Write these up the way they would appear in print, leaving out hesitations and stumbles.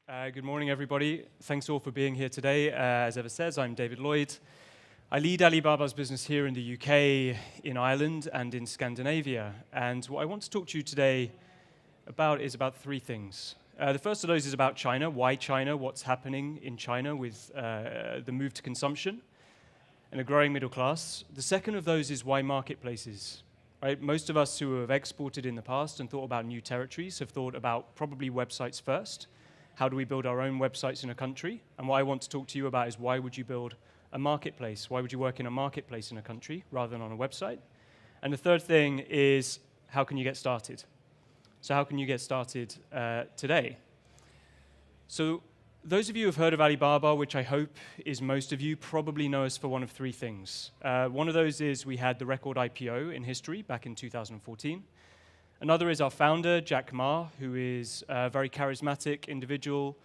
Good morning, everybody. Thanks all for being here today. As Eva says, I'm David Lloyd. I lead Alibaba's business here in the UK, in Ireland, and in Scandinavia. And what I want to talk to you today is about three things. The first of those is about China. Why China? What's happening in China with the move to consumption and a growing middle class. The second of those is why marketplaces. Right? Most of us who have exported in the past and thought about new territories have thought about probably websites first. How do we build our own websites in a country? And what I want to talk to you about is why would you build a marketplace? Why would you work in a marketplace in a country rather than on a website? And the third thing is, how can you get started? So how can you get started today? So those of you who have heard of Alibaba, which I hope is most of you, probably know us for one of three things. One of those is we had the record IPO in history back in 2014. Another is our founder, Jack Ma, who is a very charismatic individual.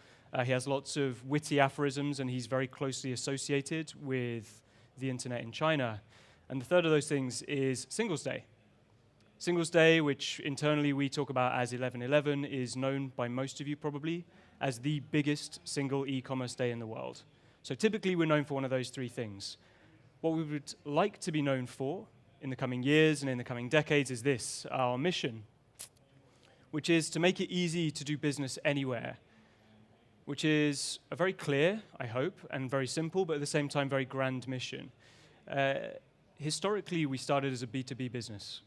He has lots of witty aphorisms, and he's very closely associated with the internet in China. And the third of those things is Singles Day. Singles Day, which internally we talk about as 11/11, is known by most of you probably as the biggest single e-commerce day in the world. So typically we're known for one of those three things. What we would like to be known for in the coming years and in the coming decades is this, our mission, which is to make it easy to do business anywhere, which is a very clear, I hope, and very simple, but at the same time very grand mission. Historically, we started as a B2B business.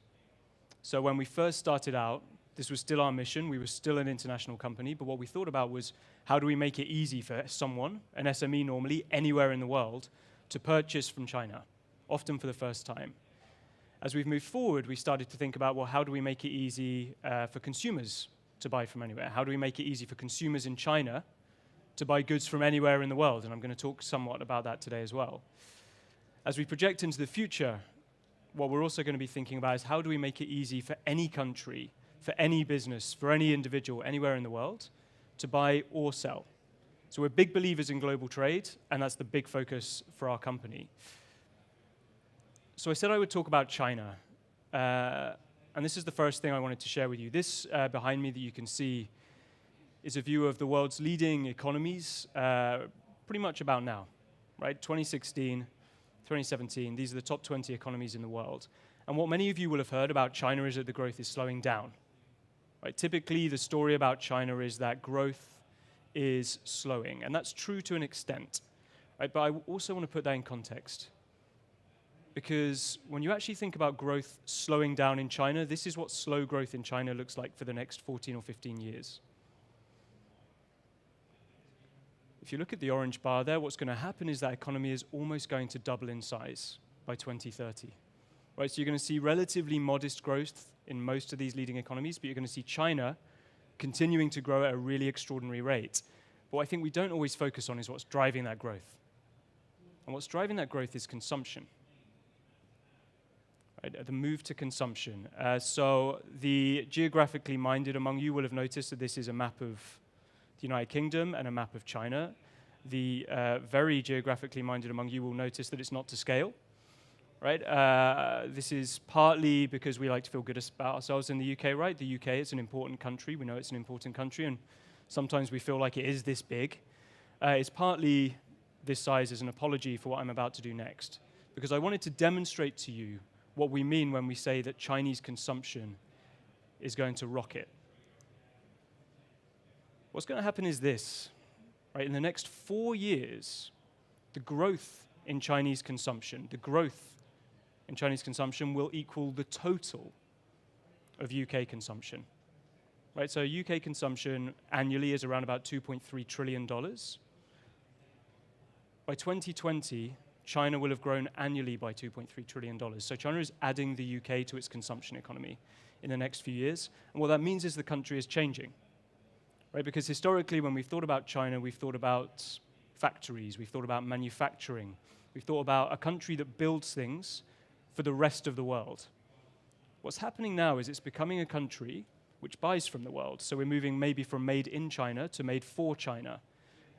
So when we first started out, this was still our mission. We were still an international company, but what we thought about was how do we make it easy for someone, an SME normally, anywhere in the world, to purchase from China, often for the first time. As we've moved forward, we started to think about, well, how do we make it easy for consumers to buy from anywhere? How do we make it easy for consumers in China to buy goods from anywhere in the world? And I'm going to talk somewhat about that today as well. As we project into the future, what we're also going to be thinking about is how do we make it easy for any country, for any business, for any individual, anywhere in the world, to buy or sell. So we're big believers in global trade, and that's the big focus for our company. So I said I would talk about China, and this is the first thing I wanted to share with you. This behind me that you can see is a view of the world's leading economies pretty much about now, right? 2016, 2017, these are the top 20 economies in the world. And what many of you will have heard about China is that the growth is slowing down. Right? Typically, the story about China is that growth is slowing, and that's true to an extent. Right? But I also want to put that in context. Because when you actually think about growth slowing down in China, this is what slow growth in China looks like for the next 14 or 15 years. If you look at the orange bar there, what's going to happen is that economy is almost going to double in size by 2030. Right, so you're going to see relatively modest growth in most of these leading economies, but you're going to see China continuing to grow at a really extraordinary rate. But what I think we don't always focus on is what's driving that growth. And what's driving that growth is consumption. The move to consumption. So the geographically minded among you will have noticed that this is a map of the United Kingdom and a map of China. The very geographically minded among you will notice that it's not to scale. Right? This is partly because we like to feel good about ourselves in the UK, right? The UK is an important country. We know it's an important country, and sometimes we feel like it is this big. It's partly this size as an apology for what I'm about to do next, because I wanted to demonstrate to you what we mean when we say that Chinese consumption is going to rocket. What's going to happen is this, right? In the next 4 years, the growth in Chinese consumption, will equal the total of UK consumption. Right? So UK consumption annually is around about $2.3 trillion. By 2020, China will have grown annually by $2.3 trillion. So China is adding the UK to its consumption economy in the next few years. And what that means is the country is changing. Right? Because historically, when we've thought about China, we've thought about factories, we've thought about manufacturing, we've thought about a country that builds things for the rest of the world. What's happening now is it's becoming a country which buys from the world. So we're moving maybe from made in China to made for China.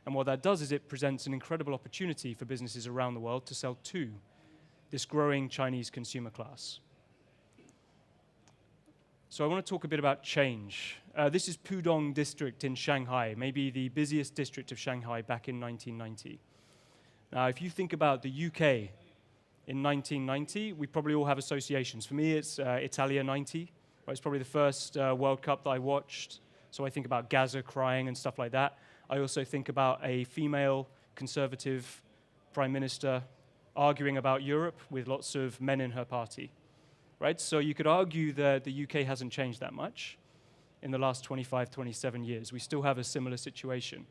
And what that does is it presents an incredible opportunity for businesses around the world to sell to this growing Chinese consumer class. So I want to talk a bit about change. This is Pudong district in Shanghai, maybe the busiest district of Shanghai back in 1990. Now, if you think about the UK in 1990, we probably all have associations. For me, it's Italia 90. Right? It's probably the first World Cup that I watched. So I think about Gaza crying and stuff like that. I also think about a female conservative prime minister arguing about Europe with lots of men in her party. Right? So you could argue that the UK hasn't changed that much in the last 25, 27 years. We still have a similar situation.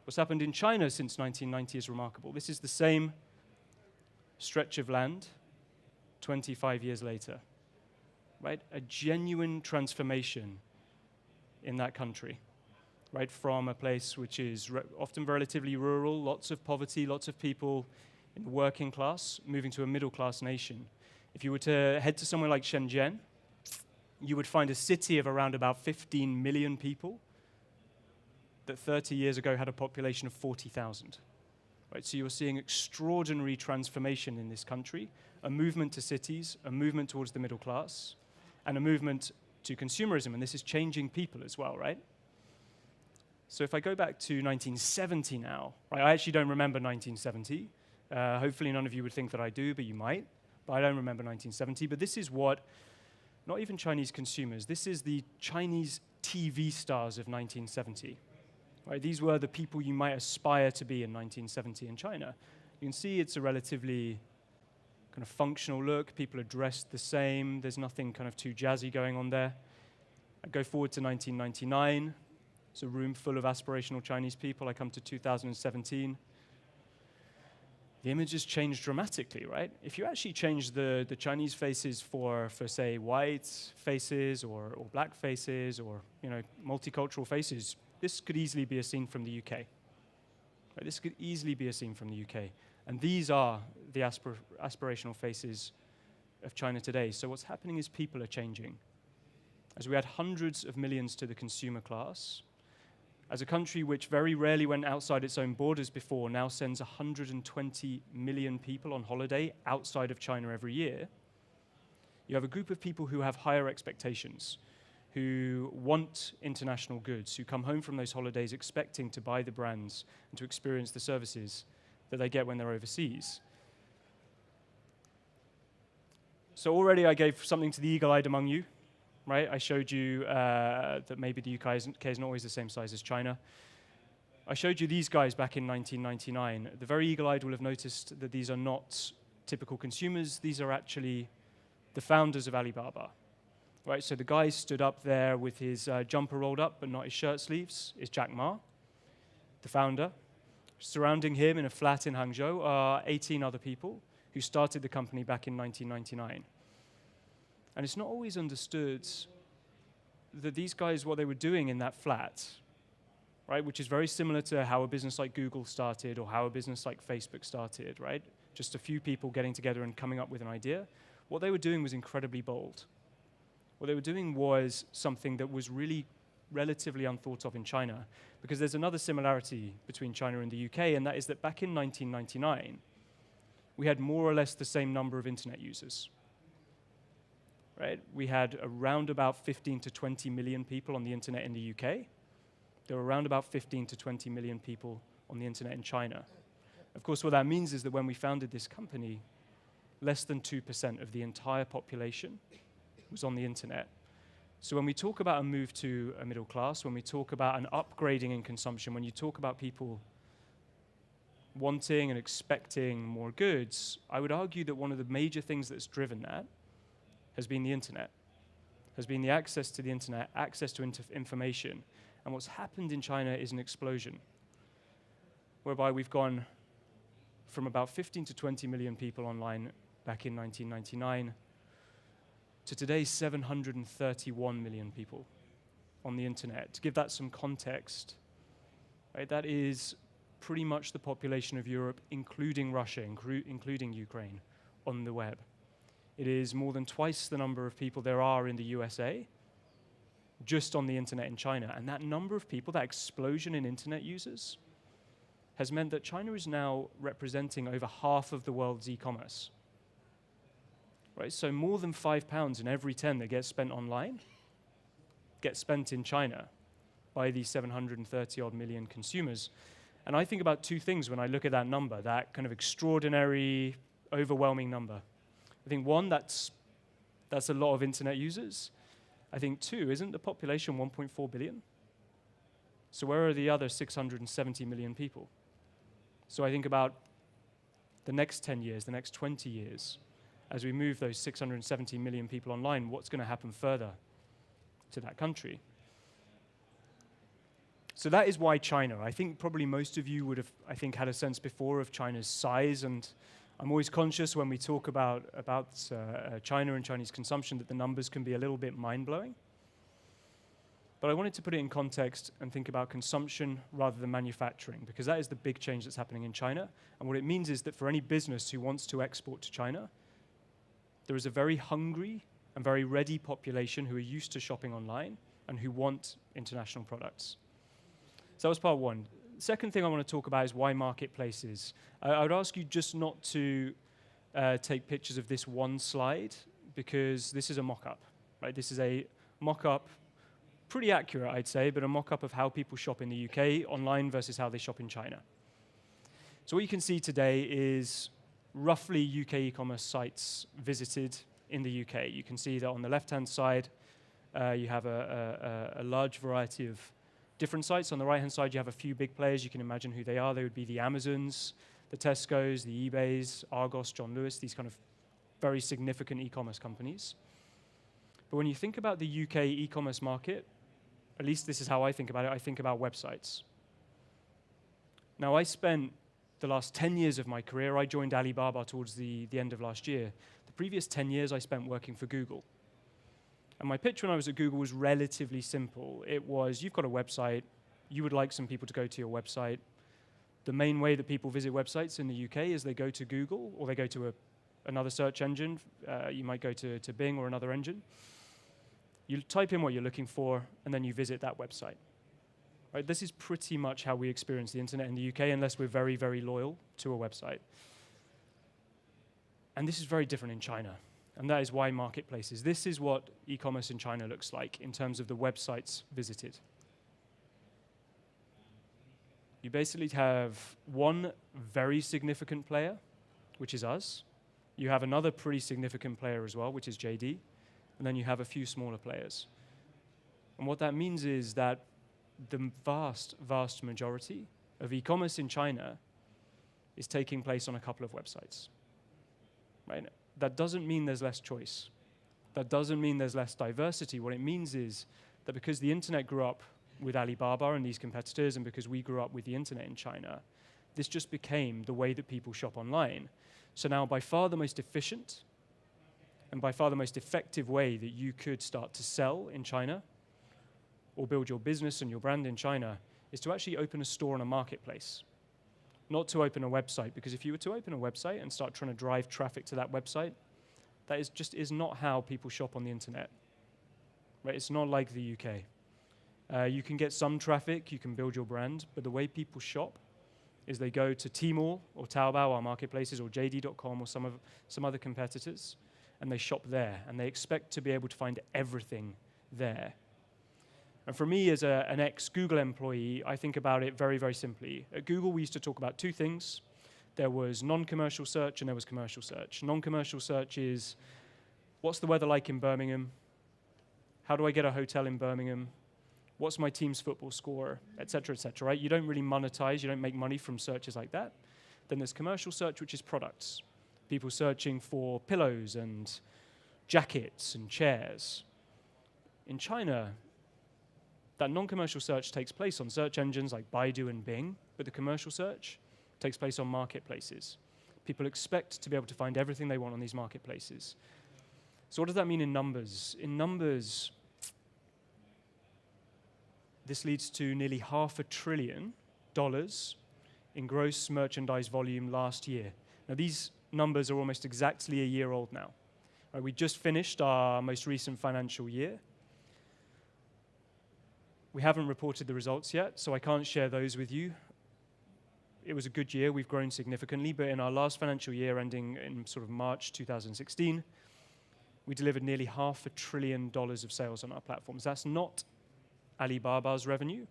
What's happened in China since 1990 is remarkable. This is the same stretch of land 25 years later. Right? A genuine transformation in that country. Right? From a place which is often relatively rural, lots of poverty, lots of people in the working class, moving to a middle-class nation. If you were to head to somewhere like Shenzhen, you would find a city of around about 15 million people that 30 years ago had a population of 40,000. Right? So you're seeing extraordinary transformation in this country, a movement to cities, a movement towards the middle class, and a movement to consumerism, and this is changing people as well, right? So if I go back to 1970 now, right, I actually don't remember 1970. Hopefully none of you would think that I do, but you might. But I don't remember 1970, but this is what, not even Chinese consumers, this is the Chinese TV stars of 1970. Right? These were the people you might aspire to be in 1970 in China. You can see it's a relatively kind of functional look. People are dressed the same. There's nothing kind of too jazzy going on there. I go forward to 1999. It's a room full of aspirational Chinese people. I come to 2017. The image has changed dramatically, right? If you actually change the Chinese faces for say, white faces or black faces or, multicultural faces, this could easily be a scene from the UK. Right? This could easily be a scene from the UK. And these are the aspirational faces of China today. So what's happening is people are changing. As we add hundreds of millions to the consumer class, as a country which very rarely went outside its own borders before, now sends 120 million people on holiday outside of China every year, you have a group of people who have higher expectations, who want international goods, who come home from those holidays expecting to buy the brands and to experience the services that they get when they're overseas. So already I gave something to the eagle-eyed among you. Right? I showed you that maybe the UK is not always the same size as China. I showed you these guys back in 1999. The very eagle-eyed will have noticed that these are not typical consumers. These are actually the founders of Alibaba. Right? So the guy stood up there with his jumper rolled up but not his shirt sleeves is Jack Ma, the founder. Surrounding him in a flat in Hangzhou are 18 other people who started the company back in 1999. And it's not always understood that these guys, what they were doing in that flat, right, which is very similar to how a business like Google started or how a business like Facebook started, right? Just a few people getting together and coming up with an idea. What they were doing was incredibly bold. What they were doing was something that was really relatively unthought of in China, because there's another similarity between China and the UK, and that is that back in 1999, we had more or less the same number of internet users. Right? We had around about 15 to 20 million people on the internet in the UK. There were around about 15 to 20 million people on the internet in China. Of course, what that means is that when we founded this company, less than 2% of the entire population was on the internet. So when we talk about a move to a middle class, when we talk about an upgrading in consumption, when you talk about people wanting and expecting more goods, I would argue that one of the major things that's driven that has been the internet, has been the access to the internet, access to information. And what's happened in China is an explosion, whereby we've gone from about 15 to 20 million people online back in 1999 to today 731 million people on the internet. To give that some context, right, that is pretty much the population of Europe, including Russia, including Ukraine, on the web. It is more than twice the number of people there are in the USA just on the internet in China. And that number of people, that explosion in internet users, has meant that China is now representing over half of the world's e-commerce. Right? So more than £5 in every 10 that gets spent online get spent in China by these 730-odd million consumers. And I think about two things when I look at that number, that kind of extraordinary, overwhelming number. I think one, that's a lot of internet users. I think two, isn't the population 1.4 billion? So where are the other 670 million people? So I think about the next 10 years, the next 20 years, as we move those 670 million people online, what's going to happen further to that country? So that is why China. I think probably most of you would have, I think, had a sense before of China's size, and I'm always conscious when we talk about China and Chinese consumption that the numbers can be a little bit mind-blowing. But I wanted to put it in context and think about consumption rather than manufacturing, because that is the big change that's happening in China. And what it means is that for any business who wants to export to China, there is a very hungry and very ready population who are used to shopping online and who want international products. So that was part one. Second thing I want to talk about is why marketplaces. I would ask you just not to take pictures of this one slide, because this is a mock-up, right? This is a mock-up, pretty accurate, I'd say, but a mock-up of how people shop in the UK online versus how they shop in China. So what you can see today is roughly UK e-commerce sites visited in the UK. You can see that on the left-hand side, you have a large variety of different sites. On the right-hand side, you have a few big players. You can imagine who they are. They would be the Amazons, the Tesco's, the eBays, Argos, John Lewis, these kind of very significant e-commerce companies. But when you think about the UK e-commerce market, at least this is how I think about it, I think about websites. Now, I spent the last 10 years of my career, I joined Alibaba towards the end of last year. The previous 10 years I spent working for Google. And my pitch when I was at Google was relatively simple. It was, you've got a website, you would like some people to go to your website. The main way that people visit websites in the UK is they go to Google, or they go to another search engine. You might go to Bing or another engine. You type in what you're looking for, and then you visit that website. Right? This is pretty much how we experience the internet in the UK, unless we're very, very loyal to a website. And this is very different in China. And that is why marketplaces. This is what e-commerce in China looks like in terms of the websites visited. You basically have one very significant player, which is us. You have another pretty significant player as well, which is JD. And then you have a few smaller players. And what that means is that the vast, vast majority of e-commerce in China is taking place on a couple of websites. Right? That doesn't mean there's less choice. That doesn't mean there's less diversity. What it means is that because the internet grew up with Alibaba and these competitors, and because we grew up with the internet in China, this just became the way that people shop online. So now by far the most efficient and by far the most effective way that you could start to sell in China or build your business and your brand in China is to actually open a store on a marketplace, not to open a website. Because if you were to open a website and start trying to drive traffic to that website, that is not how people shop on the internet. Right? It's not like the UK. You can get some traffic, you can build your brand, but the way people shop is they go to Tmall or Taobao, our marketplaces, or JD.com or some other competitors, and they shop there, and they expect to be able to find everything there. And for me, as an ex-Google employee, I think about it very, very simply. At Google, we used to talk about two things. There was non-commercial search and there was commercial search. Non-commercial search is, what's the weather like in Birmingham? How do I get a hotel in Birmingham? What's my team's football score, et cetera, right? You don't really monetize, you don't make money from searches like that. Then there's commercial search, which is products. People searching for pillows and jackets and chairs. In China, that non-commercial search takes place on search engines like Baidu and Bing, but the commercial search takes place on marketplaces. People expect to be able to find everything they want on these marketplaces. So what does that mean in numbers? In numbers, this leads to nearly $500 billion in gross merchandise volume last year. Now, these numbers are almost exactly a year old now. We just finished our most recent financial year. We haven't reported the results yet, so I can't share those with you. It was a good year. We've grown significantly, but in our last financial year, ending in sort of March 2016, we delivered nearly $500 billion of sales on our platforms. That's not Alibaba's revenue,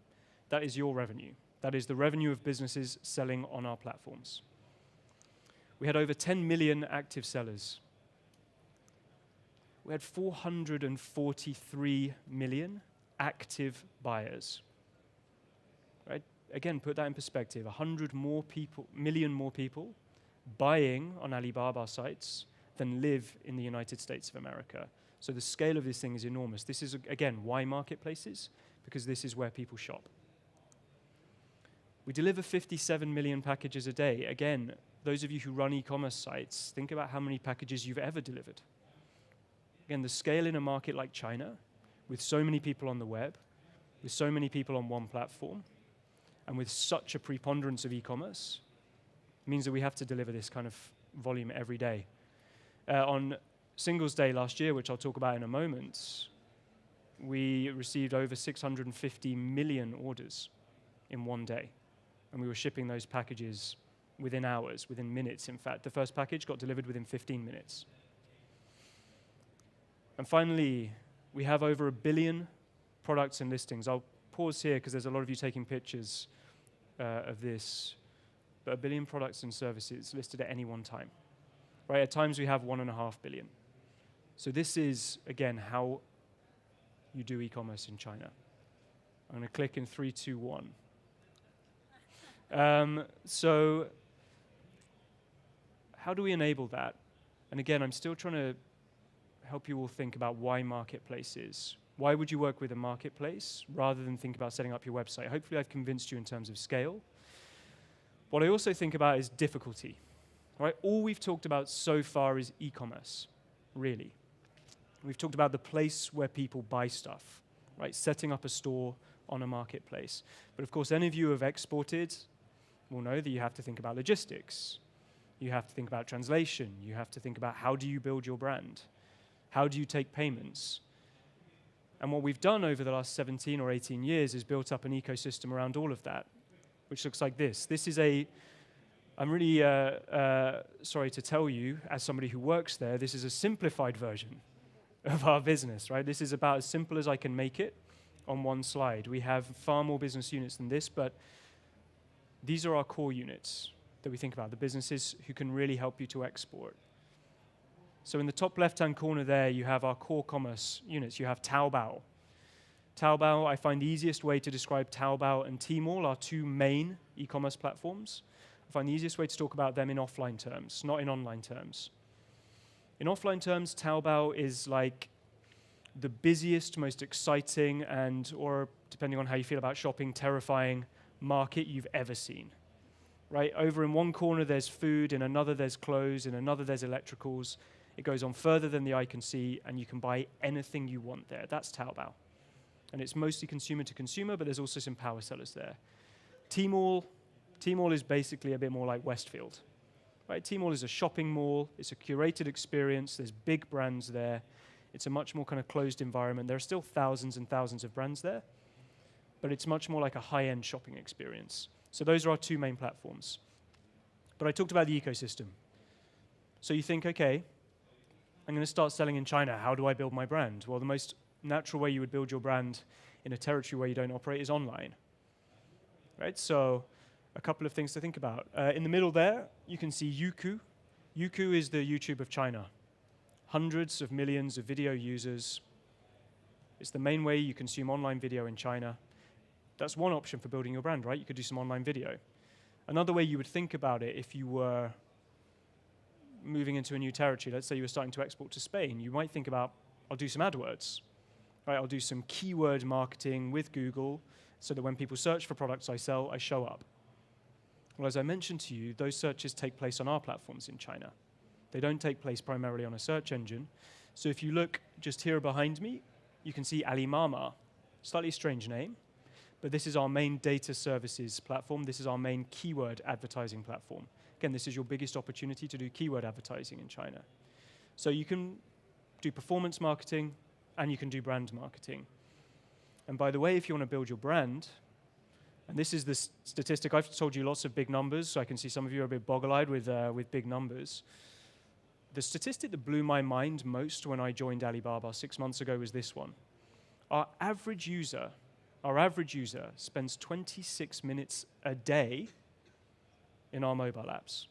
that is your revenue. That is the revenue of businesses selling on our platforms. We had over 10 million active sellers. We had 443 million active buyers. Right? Again, put that in perspective. 100 million more people buying on Alibaba sites than live in the United States of America. So the scale of this thing is enormous. This is, again, why marketplaces? Because this is where people shop. We deliver 57 million packages a day. Again, those of you who run e-commerce sites, think about how many packages you've ever delivered. Again, the scale in a market like China, with so many people on the web, with so many people on one platform, and with such a preponderance of e-commerce, means that we have to deliver this kind of volume every day. On Singles Day last year, which I'll talk about in a moment, we received over 650 million orders in one day. And we were shipping those packages within hours, within minutes, in fact. The first package got delivered within 15 minutes. And finally, we have over 1 billion products and listings. I'll pause here because there's a lot of you taking pictures of this. But 1 billion products and services listed at any one time. Right? At times we have 1.5 billion. So this is, again, how you do e-commerce in China. I'm going to click in 3, 2, 1. So how do we enable that? And again, I'm still trying to help you all think about why marketplaces. Why would you work with a marketplace rather than think about setting up your website? Hopefully I've convinced you in terms of scale. What I also think about is difficulty. Right? All we've talked about so far is e-commerce, really. We've talked about the place where people buy stuff, right? Setting up a store on a marketplace. But of course, any of you who have exported will know that you have to think about logistics. You have to think about translation. You have to think about how do you build your brand? How do you take payments? And what we've done over the last 17 or 18 years is built up an ecosystem around all of that, which looks like this. This is I'm really sorry to tell you, as somebody who works there, this is a simplified version of our business, right? This is about as simple as I can make it on one slide. We have far more business units than this, but these are our core units that we think about, the businesses who can really help you to export. So in the top left-hand corner there, you have our core commerce units. You have Taobao. Taobao, I find the easiest way to describe Taobao and Tmall, our two main e-commerce platforms. I find the easiest way to talk about them in offline terms, not in online terms. In offline terms, Taobao is like the busiest, most exciting, or depending on how you feel about shopping, terrifying market you've ever seen. Right? Over in one corner there's food, in another there's clothes, in another there's electricals. It goes on further than the eye can see, and you can buy anything you want there. That's Taobao. And it's mostly consumer to consumer, but there's also some power sellers there. Tmall is basically a bit more like Westfield. Right? Tmall is a shopping mall. It's a curated experience. There's big brands there. It's a much more kind of closed environment. There are still thousands and thousands of brands there, but it's much more like a high-end shopping experience. So those are our two main platforms. But I talked about the ecosystem. So you think, okay, I'm going to start selling in China. How do I build my brand? Well, the most natural way you would build your brand in a territory where you don't operate is online. Right? So a couple of things to think about. In the middle there, you can see Youku. Youku is the YouTube of China. Hundreds of millions of video users. It's the main way you consume online video in China. That's one option for building your brand, right? You could do some online video. Another way you would think about it if you were moving into a new territory, let's say you were starting to export to Spain, you might think about, I'll do some AdWords. Right? I'll do some keyword marketing with Google so that when people search for products I sell, I show up. Well, as I mentioned to you, those searches take place on our platforms in China. They don't take place primarily on a search engine. So if you look just here behind me, you can see Alimama. Slightly strange name, but this is our main data services platform. This is our main keyword advertising platform. Again, this is your biggest opportunity to do keyword advertising in China. So you can do performance marketing and you can do brand marketing. And by the way, if you want to build your brand, and this is the statistic, I've told you lots of big numbers, so I can see some of you are a bit boggle-eyed with big numbers. The statistic that blew my mind most when I joined Alibaba 6 months ago was this one. Our average user Our average user spends 26 minutes a day in our mobile apps.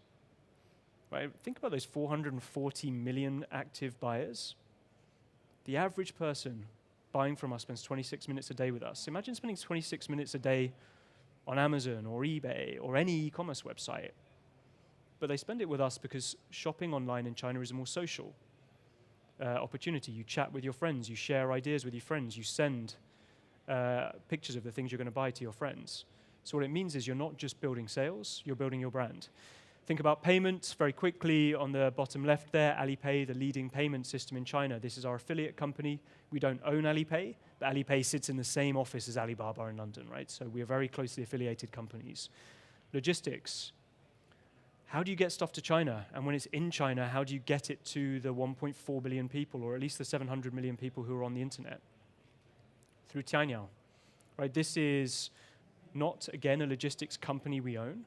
Right? Think about those 440 million active buyers. The average person buying from us spends 26 minutes a day with us. Imagine spending 26 minutes a day on Amazon or eBay or any e-commerce website. But they spend it with us because shopping online in China is a more social opportunity. You chat with your friends, you share ideas with your friends, you send pictures of the things you're going to buy to your friends. So what it means is you're not just building sales, you're building your brand. Think about payments very quickly. On the bottom left there, Alipay, the leading payment system in China. This is our affiliate company. We don't own Alipay, but Alipay sits in the same office as Alibaba in London, right? So we are very closely affiliated companies. Logistics. How do you get stuff to China? And when it's in China, how do you get it to the 1.4 billion people, or at least the 700 million people who are on the internet? Through Tianyao, right? This is not, again, a logistics company we own.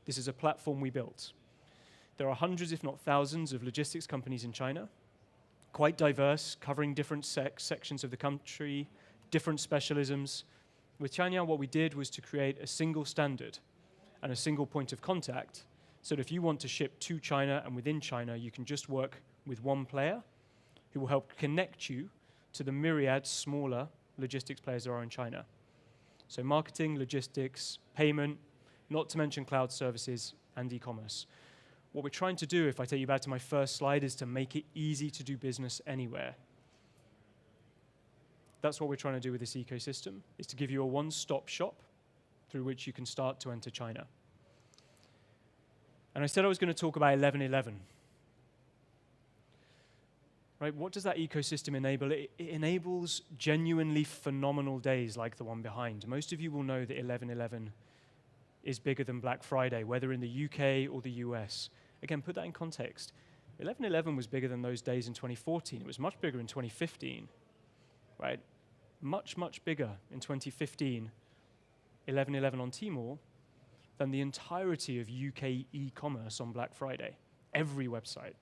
This is a platform we built. There are hundreds, if not thousands, of logistics companies in China, quite diverse, covering different sections of the country, different specialisms. With Tianyao, what we did was to create a single standard and a single point of contact, so that if you want to ship to China and within China, you can just work with one player who will help connect you to the myriad smaller logistics players there are in China. So marketing, logistics, payment, not to mention cloud services and e-commerce. What we're trying to do, if I take you back to my first slide, is to make it easy to do business anywhere. That's what we're trying to do with this ecosystem, is to give you a one-stop shop through which you can start to enter China. And I said I was going to talk about 11.11. Right, what does that ecosystem enable? It enables genuinely phenomenal days like the one behind. Most of you will know that 11.11 is bigger than Black Friday, whether in the UK or the US. Again, put that in context. 11.11 was bigger than those days in 2014. It was much bigger in 2015, right? Much, much bigger in 2015, 11.11 on Tmall, than the entirety of UK e-commerce on Black Friday, every website.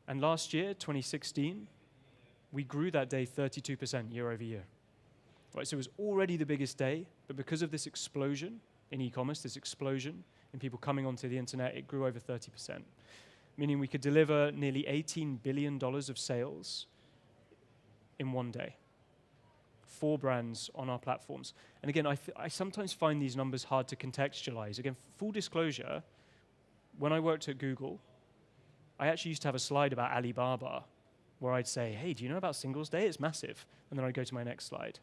And last year, 2016, we grew that day 32% year over year. Right, so it was already the biggest day, but because of this explosion in e-commerce, this explosion in people coming onto the internet, it grew over 30%, meaning we could deliver nearly $18 billion of sales in one day. 4 brands on our platforms. And again, I sometimes find these numbers hard to contextualize. Again, full disclosure, when I worked at Google, I actually used to have a slide about Alibaba where I'd say, hey, do you know about Singles Day? It's massive. And then I'd go to my next slide.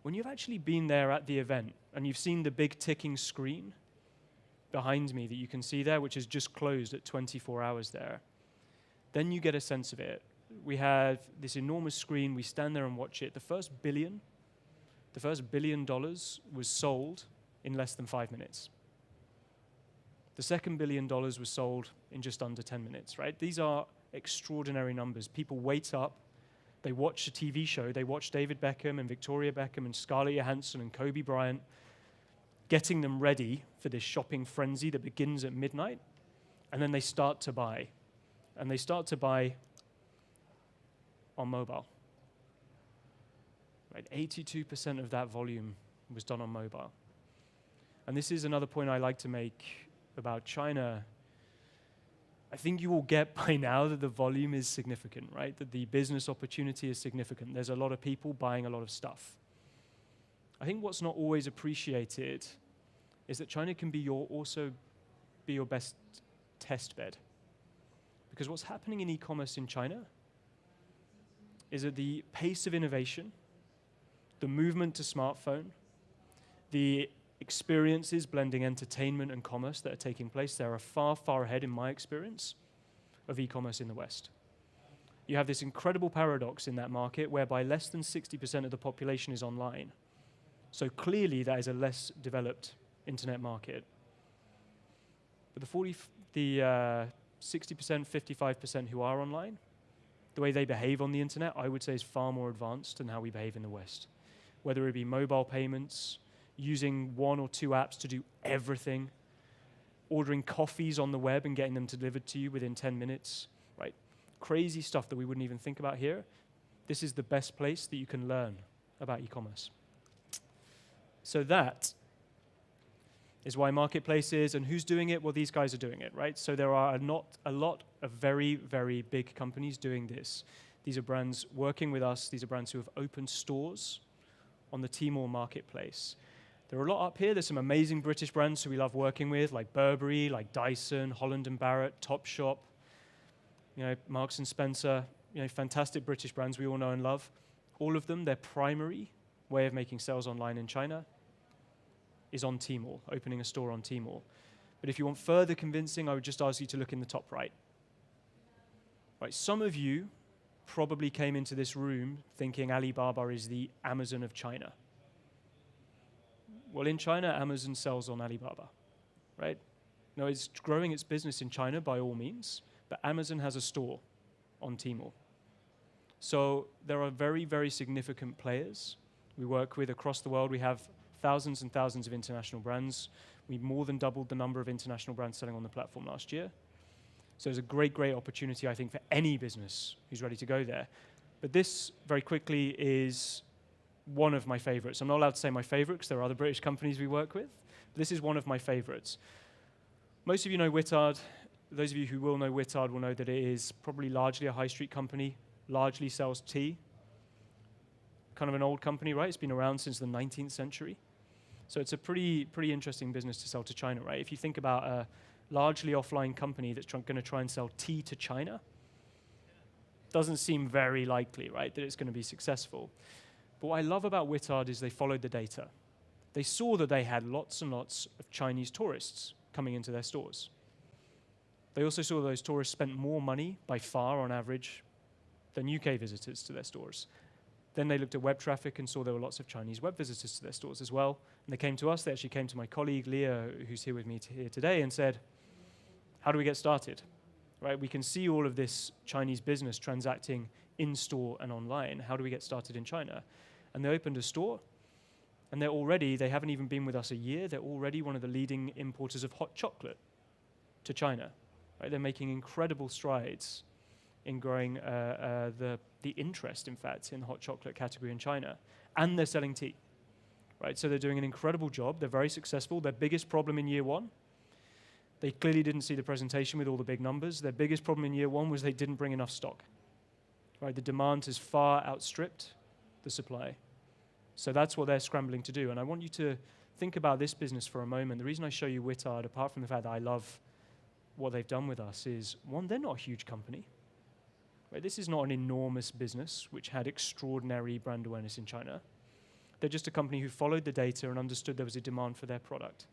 When you've actually been there at the event and you've seen the big ticking screen behind me that you can see there, which is just closed at 24 hours there, then you get a sense of it. We have this enormous screen, we stand there and watch it. The first $1 billion was sold in less than 5 minutes. The second $1 billion was sold in just under 10 minutes, right? These are extraordinary numbers. People wait up, they watch a TV show, they watch David Beckham and Victoria Beckham and Scarlett Johansson and Kobe Bryant, getting them ready for this shopping frenzy that begins at midnight, and then they start to buy. And they start to buy on mobile. Right, 82% of that volume was done on mobile. And this is another point I like to make about China. I think you will get by now that the volume is significant, right? That the business opportunity is significant. There's a lot of people buying a lot of stuff. I think what's not always appreciated is that China can also be your best test bed. Because what's happening in e-commerce in China is that the pace of innovation, the movement to smartphone, the experiences blending entertainment and commerce that are taking place, they are far, far ahead, in my experience, of e-commerce in the West. You have this incredible paradox in that market whereby less than 60% of the population is online. So clearly that is a less developed internet market. But the 60%, 55% who are online, the way they behave on the internet, I would say, is far more advanced than how we behave in the West. Whether it be mobile payments, using 1 or 2 apps to do everything, ordering coffees on the web and getting them delivered to you within 10 minutes, right? Crazy stuff that we wouldn't even think about here. This is the best place that you can learn about e-commerce. So that is why marketplaces, and who's doing it? Well, these guys are doing it, right? So there are not a lot of very, very big companies doing this. These are brands working with us. These are brands who have opened stores on the Tmall marketplace. There are a lot up here. There's some amazing British brands who we love working with, like Burberry, like Dyson, Holland & Barrett, Topshop, Marks & Spencer, fantastic British brands we all know and love. All of them, their primary way of making sales online in China is on Tmall, opening a store on Tmall. But if you want further convincing, I would just ask you to look in the top right. Right, some of you probably came into this room thinking Alibaba is the Amazon of China. Well, in China, Amazon sells on Alibaba, right? No, it's growing its business in China by all means, but Amazon has a store on Tmall. So there are very, very significant players we work with across the world. We have thousands and thousands of international brands. We more than doubled the number of international brands selling on the platform last year. So there's a great, great opportunity, I think, for any business who's ready to go there. But this, very quickly, is one of my favorites. I'm not allowed to say my favorite because there are other British companies we work with. But this is one of my favorites. Most of you know Whittard. Those of you who will know Whittard will know that it is probably largely a high street company, largely sells tea. Kind of an old company, right? It's been around since the 19th century. So it's a pretty interesting business to sell to China, right? If you think about a largely offline company that's going to try and sell tea to China, doesn't seem very likely, right, that it's going to be successful. But what I love about Whittard is they followed the data. They saw that they had lots and lots of Chinese tourists coming into their stores. They also saw those tourists spent more money by far on average than UK visitors to their stores. Then they looked at web traffic and saw there were lots of Chinese web visitors to their stores as well. And they came to us. They actually came to my colleague, Leah, who's here with me here today, and said, how do we get started? Right? We can see all of this Chinese business transacting in-store and online. How do we get started in China? And they opened a store, and they haven't even been with us a year, they're already one of the leading importers of hot chocolate to China. Right? They're making incredible strides in growing the interest, in fact, in the hot chocolate category in China. And they're selling tea. Right? So they're doing an incredible job. They're very successful. Their biggest problem in year one, they clearly didn't see the presentation with all the big numbers. Their biggest problem in year one was they didn't bring enough stock. Right? The demand has far outstripped the supply. So that's what they're scrambling to do. And I want you to think about this business for a moment. The reason I show you Whittard, apart from the fact that I love what they've done with us, is, one, they're not a huge company. Right? This is not an enormous business which had extraordinary brand awareness in China. They're just a company who followed the data and understood there was a demand for their product.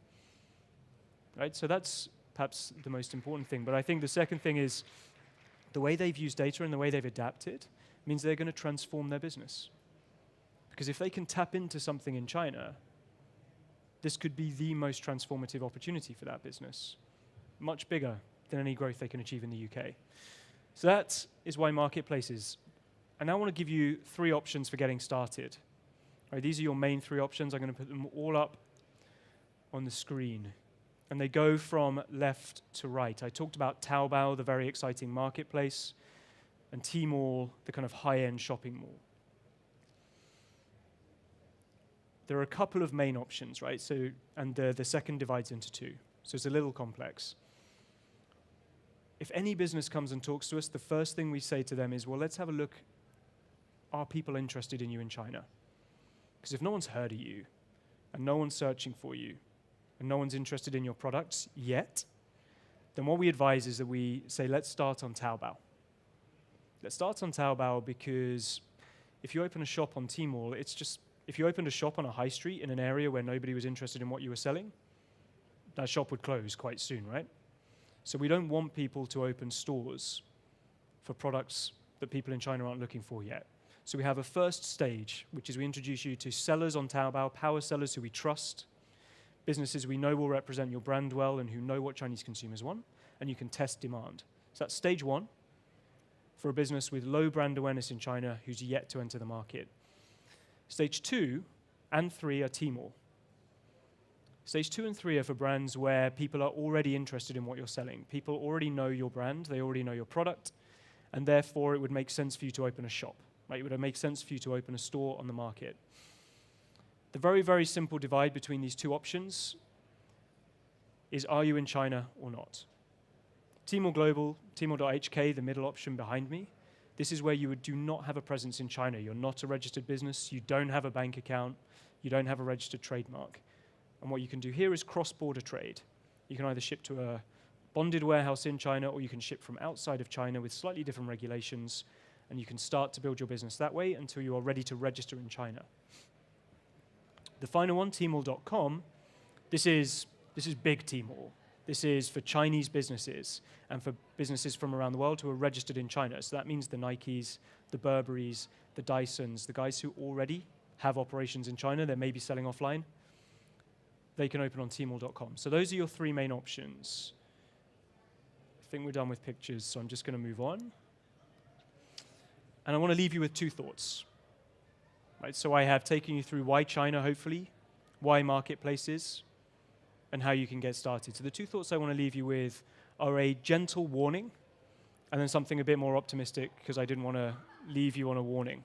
Right? So that's perhaps the most important thing. But I think the second thing is the way they've used data and the way they've adapted means they're going to transform their business. Because if they can tap into something in China, this could be the most transformative opportunity for that business. Much bigger than any growth they can achieve in the UK. So that is why marketplaces. And now I want to give you 3 options for getting started. Right, these are your main 3 options. I'm going to put them all up on the screen. And they go from left to right. I talked about Taobao, the very exciting marketplace, and Tmall, the kind of high-end shopping mall. There are a couple of main options, right? So, and the second divides into 2. So it's a little complex. If any business comes and talks to us, the first thing we say to them is, well, let's have a look. Are people interested in you in China? Because if no one's heard of you, and no one's searching for you, and no one's interested in your products yet, then what we advise is that we say, let's start on Taobao. Let's start on Taobao because if you open a shop on Tmall, it's just, if you opened a shop on a high street in an area where nobody was interested in what you were selling, that shop would close quite soon, right? So we don't want people to open stores for products that people in China aren't looking for yet. So we have a first stage, which is we introduce you to sellers on Taobao, power sellers who we trust, businesses we know will represent your brand well and who know what Chinese consumers want, and you can test demand. So that's stage 1 for a business with low brand awareness in China who's yet to enter the market. Stage 2 and 3 are Tmall. Stage 2 and 3 are for brands where people are already interested in what you're selling. People already know your brand, they already know your product, and therefore it would make sense for you to open a shop. Right? It would make sense for you to open a store on the market. The very, very simple divide between these two options is, are you in China or not? Tmall Global, Tmall.hk, the middle option behind me, this is where you do not have a presence in China. You're not a registered business. You don't have a bank account. You don't have a registered trademark. And what you can do here is cross-border trade. You can either ship to a bonded warehouse in China, or you can ship from outside of China with slightly different regulations, and you can start to build your business that way until you are ready to register in China. The final one, Tmall.com, this is big Tmall. This is for Chinese businesses and for businesses from around the world who are registered in China. So that means the Nikes, the Burberrys, the Dysons, the guys who already have operations in China, they may be selling offline, they can open on Tmall.com. So those are your three main options. I think we're done with pictures, so I'm just going to move on. And I want to leave you with two thoughts. Right, so I have taken you through why China, hopefully, why marketplaces, and how you can get started. So the two thoughts I want to leave you with are a gentle warning, and then something a bit more optimistic, because I didn't want to leave you on a warning.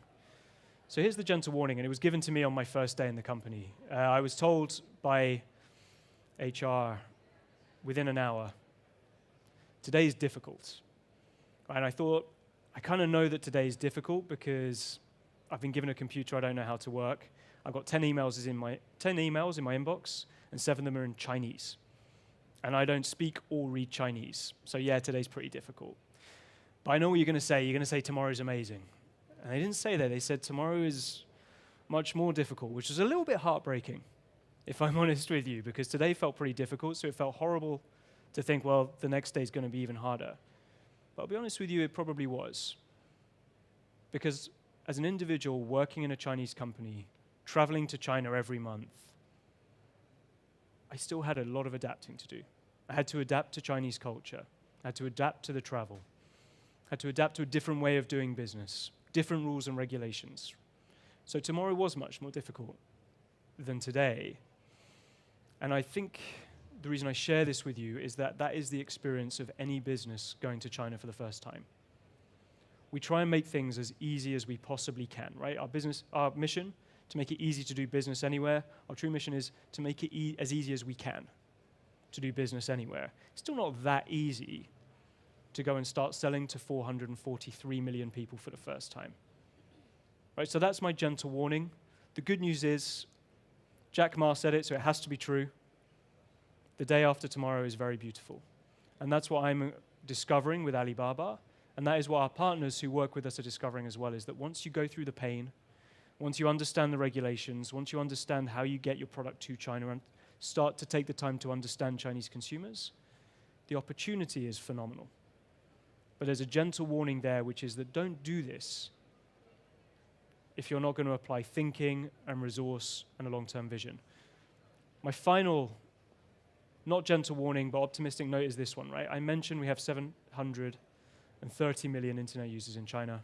So here's the gentle warning, and it was given to me on my first day in the company. I was told by HR within an hour, today is difficult. And I thought, I kind of know that today is difficult because I've been given a computer I don't know how to work. I've got 10 emails in my inbox, and 7 of them are in Chinese. And I don't speak or read Chinese. So yeah, today's pretty difficult. But I know what you're going to say. You're going to say tomorrow's amazing. And they didn't say that. They said tomorrow is much more difficult, which was a little bit heartbreaking, if I'm honest with you, because today felt pretty difficult, so it felt horrible to think, well, the next day is going to be even harder. But I'll be honest with you, it probably was. Because as an individual working in a Chinese company, traveling to China every month, I still had a lot of adapting to do. I had to adapt to Chinese culture. I had to adapt to the travel. I had to adapt to a different way of doing business, different rules and regulations. So tomorrow was much more difficult than today. And I think the reason I share this with you is that that is the experience of any business going to China for the first time. We try and make things as easy as we possibly can, right? Our mission, to make it easy to do business anywhere. Our true mission is to make it as easy as we can to do business anywhere. It's still not that easy to go and start selling to 443 million people for the first time. Right, so that's my gentle warning. The good news is, Jack Ma said it, so it has to be true. The day after tomorrow is very beautiful. And that's what I'm discovering with Alibaba. And that is what our partners who work with us are discovering as well, is that once you go through the pain, once you understand the regulations, once you understand how you get your product to China and start to take the time to understand Chinese consumers, the opportunity is phenomenal. But there's a gentle warning there, which is that don't do this if you're not going to apply thinking and resource and a long-term vision. My final, not gentle warning, but optimistic note is this one, right? I mentioned we have 730 million internet users in China.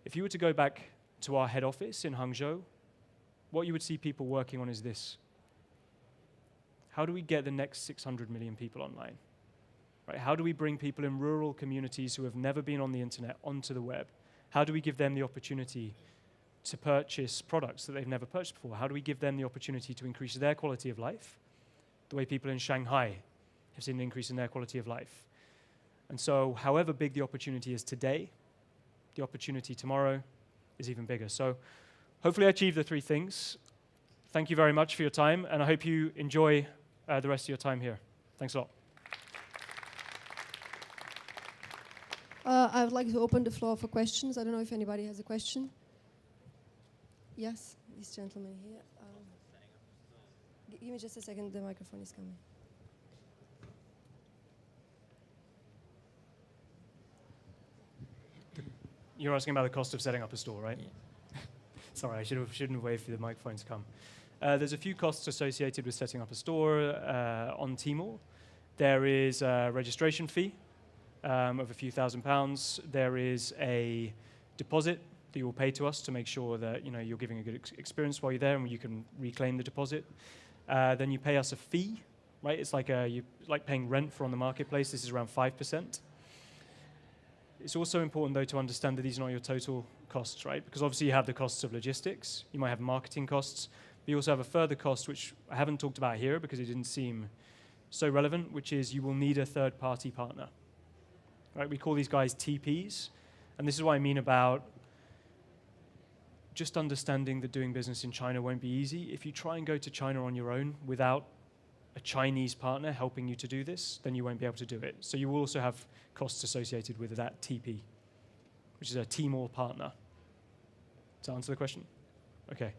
If you were to go back to our head office in Hangzhou, what you would see people working on is this. How do we get the next 600 million people online? Right? How do we bring people in rural communities who have never been on the internet onto the web? How do we give them the opportunity to purchase products that they've never purchased before? How do we give them the opportunity to increase their quality of life, the way people in Shanghai have seen an increase in their quality of life? And so however big the opportunity is today, the opportunity tomorrow is even bigger. So hopefully I achieved the three things. Thank you very much for your time, and I hope you enjoy the rest of your time here. Thanks a lot. I would like to open the floor for questions. I don't know if anybody has a question. Yes, this gentleman here. Give me just a second, the microphone is coming. You're asking about the cost of setting up a store, right? Yeah. Sorry, I shouldn't have waited for the microphone to come. There's a few costs associated with setting up a store on Tmall. There is a registration fee of a few £1,000s. There is a deposit that you will pay to us to make sure that you're giving a good experience while you're there, and you can reclaim the deposit. Then you pay us a fee, right? It's like paying rent for on the marketplace. This is around 5%. It's also important, though, to understand that these are not your total costs, right? Because obviously you have the costs of logistics. You might have marketing costs. But you also have a further cost, which I haven't talked about here because it didn't seem so relevant, which is you will need a third-party partner. Right? We call these guys TPs, and this is what I mean about just understanding that doing business in China won't be easy. If you try and go to China on your own without a Chinese partner helping you to do this, then you won't be able to do it. So you will also have costs associated with that TP, which is a Timor partner. Does that answer the question? Okay.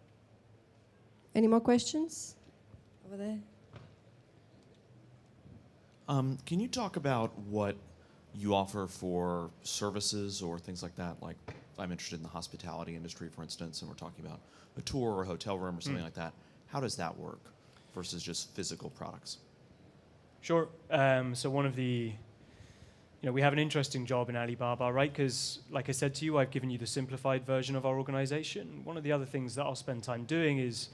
Any more questions? Over there. Can you talk about what you offer for services or things like that? Like, I'm interested in the hospitality industry, for instance, and we're talking about a tour or a hotel room or something like that. How does that work versus just physical products? Sure. So one of the, we have an interesting job in Alibaba, right? Because, like I said to you, I've given you the simplified version of our organization. One of the other things that I'll spend time doing is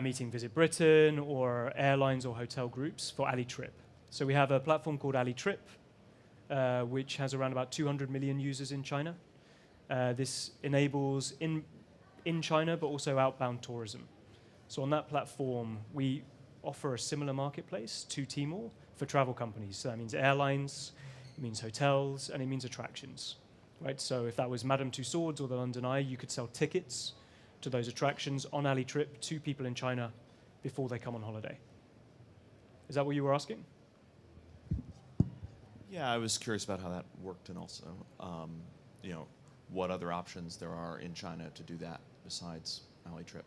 meeting Visit Britain or airlines or hotel groups for AliTrip. So we have a platform called AliTrip, which has around about 200 million users in China. This enables in China, but also outbound tourism. So on that platform, we offer a similar marketplace to Timor for travel companies. So that means airlines, it means hotels, and it means attractions. Right? So if that was Madame Tussauds or the London Eye, you could sell tickets to those attractions on AliTrip to people in China before they come on holiday. Is that what you were asking? Yeah, I was curious about how that worked, and also, what other options there are in China to do that besides AliTrip.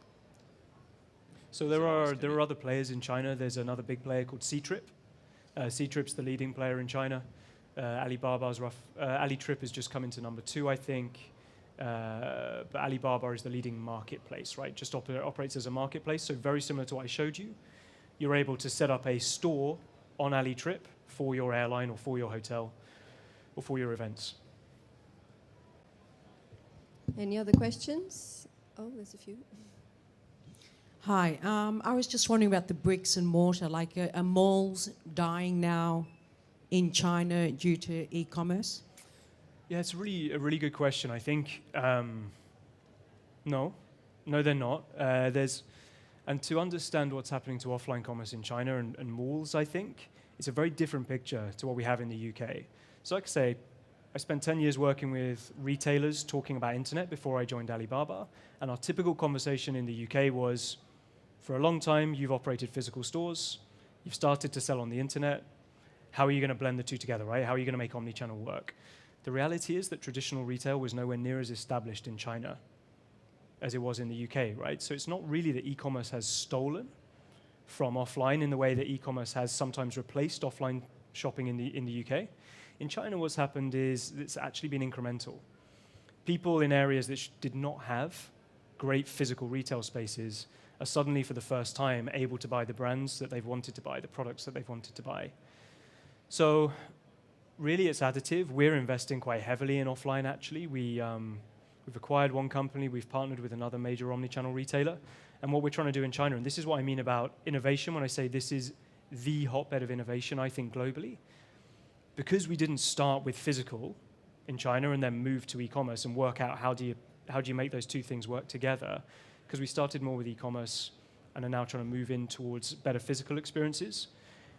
So there are other players in China. There's another big player called Ctrip. Ctrip's the leading player in China. AliTrip has just come into number 2, I think. But Alibaba is the leading marketplace, right? Just operates as a marketplace. So very similar to what I showed you. You're able to set up a store on AliTrip for your airline or for your hotel or for your events. Any other questions? Oh, there's a few. Hi, I was just wondering about the bricks and mortar, like are malls dying now in China due to e-commerce? Yeah, it's a really good question. I think no, they're not. And to understand what's happening to offline commerce in China and malls, I think it's a very different picture to what we have in the UK. So like I say, I spent 10 years working with retailers talking about internet before I joined Alibaba. And our typical conversation in the UK was, for a long time, you've operated physical stores. You've started to sell on the internet. How are you going to blend the two together, right? How are you going to make omnichannel work? The reality is that traditional retail was nowhere near as established in China as it was in the UK, right? So it's not really that e-commerce has stolen from offline in the way that e-commerce has sometimes replaced offline shopping in the UK. In China, what's happened is it's actually been incremental. People in areas that did not have great physical retail spaces are suddenly, for the first time, able to buy the brands that they've wanted to buy, the products that they've wanted to buy. So really, it's additive. We're investing quite heavily in offline, actually. We've acquired one company. We've partnered with another major omnichannel retailer. And what we're trying to do in China, and this is what I mean about innovation when I say this is the hotbed of innovation, I think, globally, because we didn't start with physical in China and then move to e-commerce and work out how do you make those two things work together, because we started more with e-commerce and are now trying to move in towards better physical experiences.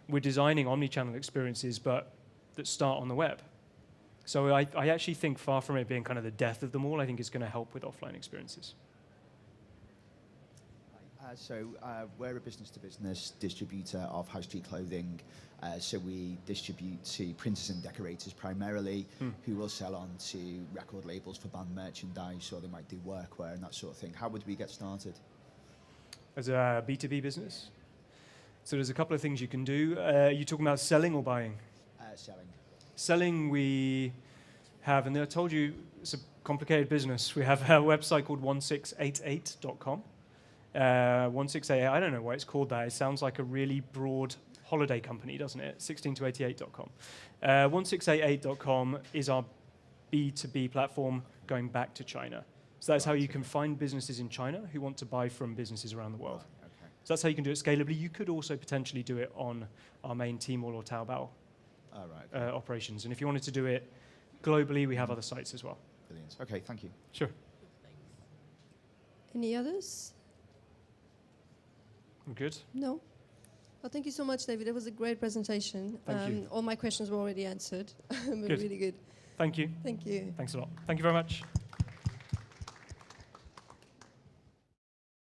We're designing omnichannel experiences, but that start on the web. So I actually think, far from it being kind of the death of them all, I think it's going to help with offline experiences. We're a business-to-business distributor of high street clothing. So we distribute to printers and decorators primarily, who will sell on to record labels for band merchandise, or they might do workwear and that sort of thing. How would we get started? As a B2B business? So there's a couple of things you can do. You talking about selling or buying? Selling. Selling, we have, and I told you it's a complicated business. We have a website called 1688.com. 1688, I don't know why it's called that. It sounds like a really broad holiday company, doesn't it? 16to88.com. 1688.com is our B2B platform going back to China. So that's how you can find businesses in China who want to buy from businesses around the world. Okay. So that's how you can do it scalably. You could also potentially do it on our main Tmall or Taobao operations. And if you wanted to do it globally, we have other sites as well. Brilliant. Okay, thank you. Sure. Any others? Good. No. Well, thank you so much, David. It was a great presentation. Thank you. All my questions were already answered. Good. Really good. Thank you. Thank you. Thanks a lot. Thank you very much.